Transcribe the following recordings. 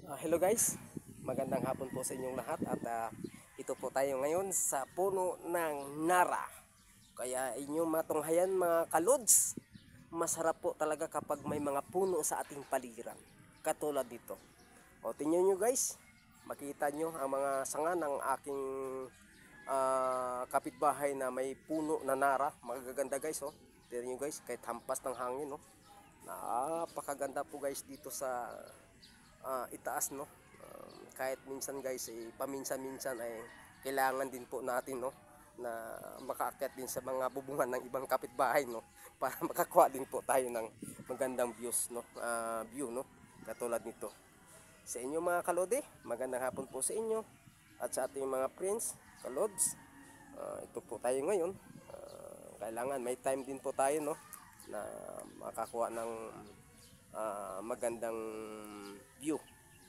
Hello guys, magandang hapon po sa inyong lahat at ito po tayo ngayon sa puno ng Nara. Kaya inyong matunghayan mga kalods, masarap po talaga kapag may mga puno sa ating paligiran. Katulad dito. O tingnan nyo guys, makita nyo ang mga sanga ng aking kapitbahay na may puno na Nara. Magaganda guys oh. Tingnan nyo guys, kahit hampas ng hangin oh. Napakaganda po guys dito sa itaas no. Kahit minsan guys paminsan-minsan ay kailangan din po natin no na makaakyat din sa mga bubungan ng ibang kapitbahay no para makakuha din po tayo ng magandang views no, view no katulad nito. Sa inyo mga kalode, magandang hapon po sa inyo at sa ating mga friends, kalods. Ito po tayo ngayon. Kailangan may time din po tayo no na makakuha ng magandang view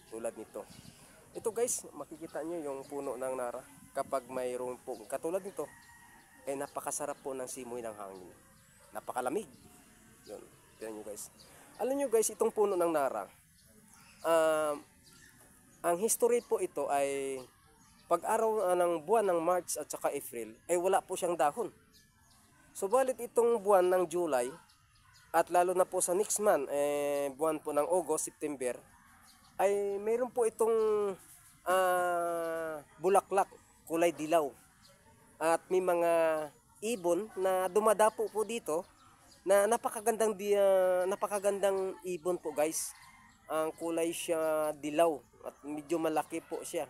tulad nito. Ito guys, makikita nyo yung puno ng Nara. Kapag mayroon po katulad nito, napakasarap po ng simoy ng hangin. Napakalamig. Yun, tignan nyo guys. Alam nyo guys, itong puno ng Nara, ang history po ito ay pag-araw ng buwan ng March at saka April, ay wala po siyang dahon. Subalit itong buwan ng July, at lalo na po sa next month, buwan po ng August, September, ay mayroon po itong bulaklak, kulay dilaw. At may mga ibon na dumadapo po dito na napakagandang ibon po guys. Ang kulay siya dilaw at medyo malaki po siya.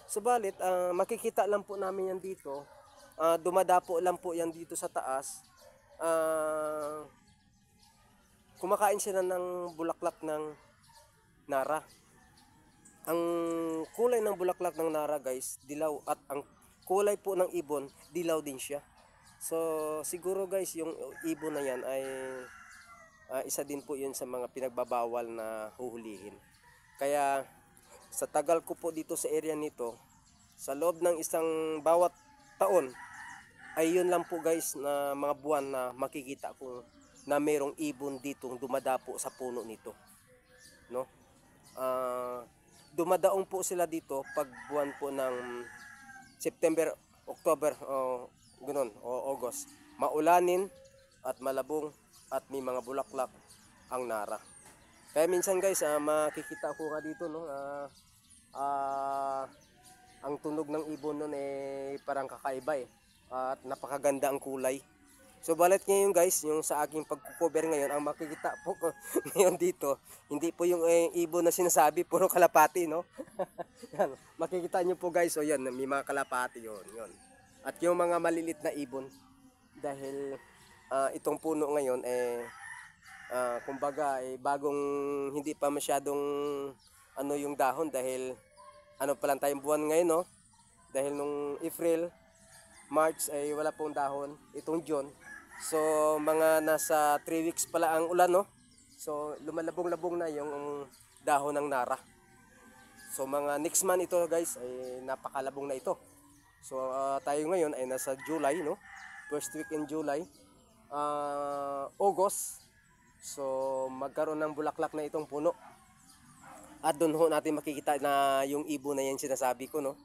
Subalit, makikita lang po namin yan dito. Dumadapo lang po yan dito sa taas. Kumakain sila ng bulaklak ng Nara. Ang kulay ng bulaklak ng Nara guys, dilaw, at ang kulay po ng ibon, dilaw din siya. So siguro guys, yung ibon na yan ay isa din po yun sa mga pinagbabawal na huhulihin. Kaya sa tagal ko po dito sa area nito, sa loob ng isang bawat taon, ay yun lang po guys na mga buwan na makikita ko na mayroong ibon ditong dumadapo sa puno nito no. Dumadaong po sila dito pag buwan po ng September, October o ganoon o August. Maulanin at malabong at may mga bulaklak ang Nara. Kaya minsan guys, makikita ko nga dito no, ang tunog ng ibon nun parang kakaiba at napakaganda ang kulay. So balit ngayon guys, yung sa aking pagko-cover ngayon, ang makikita po ngayon dito, hindi po yung ibon na sinasabi, puro kalapati no. Yan, makikita nyo po guys, so yan, may mga kalapati yun. At yung mga malilit na ibon, dahil itong puno ngayon kumbaga bagong hindi pa masyadong yung dahon, dahil ano pa lang tayong buwan ngayon no. Dahil nung April, March ay wala pong dahon, itong June. So mga nasa 3 weeks pala ang ulan no. So lumalabong-labong na yung dahon ng Nara. So mga next month ito guys ay napakalabong na ito. So tayo ngayon ay nasa July no. First week in July, August. So magkaroon ng bulaklak na itong puno. At doon ho natin makikita na yung ibon na yan sinasabi ko no.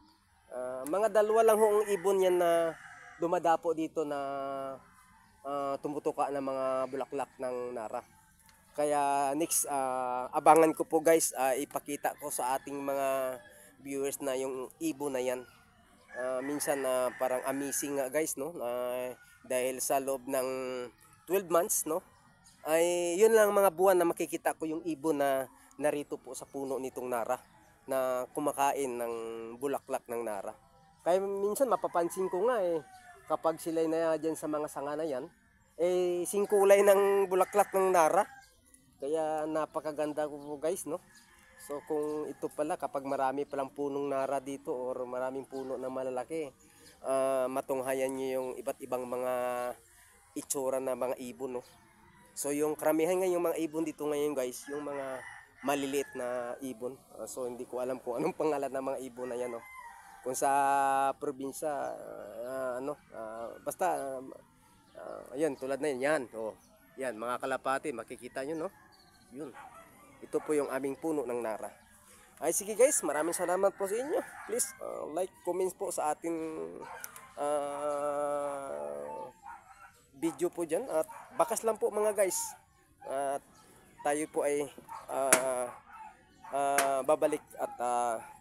Mga dalawa lang ho ang ibon yan na dumadapo dito na tumutuka ng mga bulaklak ng Nara. Kaya next, abangan ko po guys, ipakita ko sa ating mga viewers na yung ibon na yan. Minsan parang amazing nga guys no, dahil sa loob ng 12 months no, ay yun lang mga buwan na makikita ko yung ibon na narito po sa puno nitong Nara na kumakain ng bulaklak ng Nara. Kaya minsan mapapansin ko nga kapag sila na dyan sa mga sanga na yan, singkulay ng bulaklak ng Nara. Kaya napakaganda ko po guys no. So kung ito pala, kapag marami palang punong Nara dito or maraming puno na malalaki, matunghayan nyo yung iba't ibang mga itsura na mga ibon no. So yung karamihan nga yung mga ibon dito ngayon guys, yung mga maliliit na ibon. So hindi ko alam kung anong pangalan ng mga ibon na yan no. Kung sa probinsya basta ayan tulad na yan. Oh, yan mga kalapati, makikita nyo no. Yun. Ito po yung aming puno ng Nara. Ay sige guys, maraming salamat po sa inyo. Please like, comments po sa ating video po dyan. At bakas lang po mga guys. At tayo po ay babalik at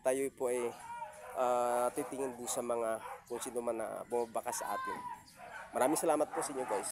tayo po ay titingin din sa mga kung sino man na bumabakas sa atin. Maraming salamat po sa inyo guys.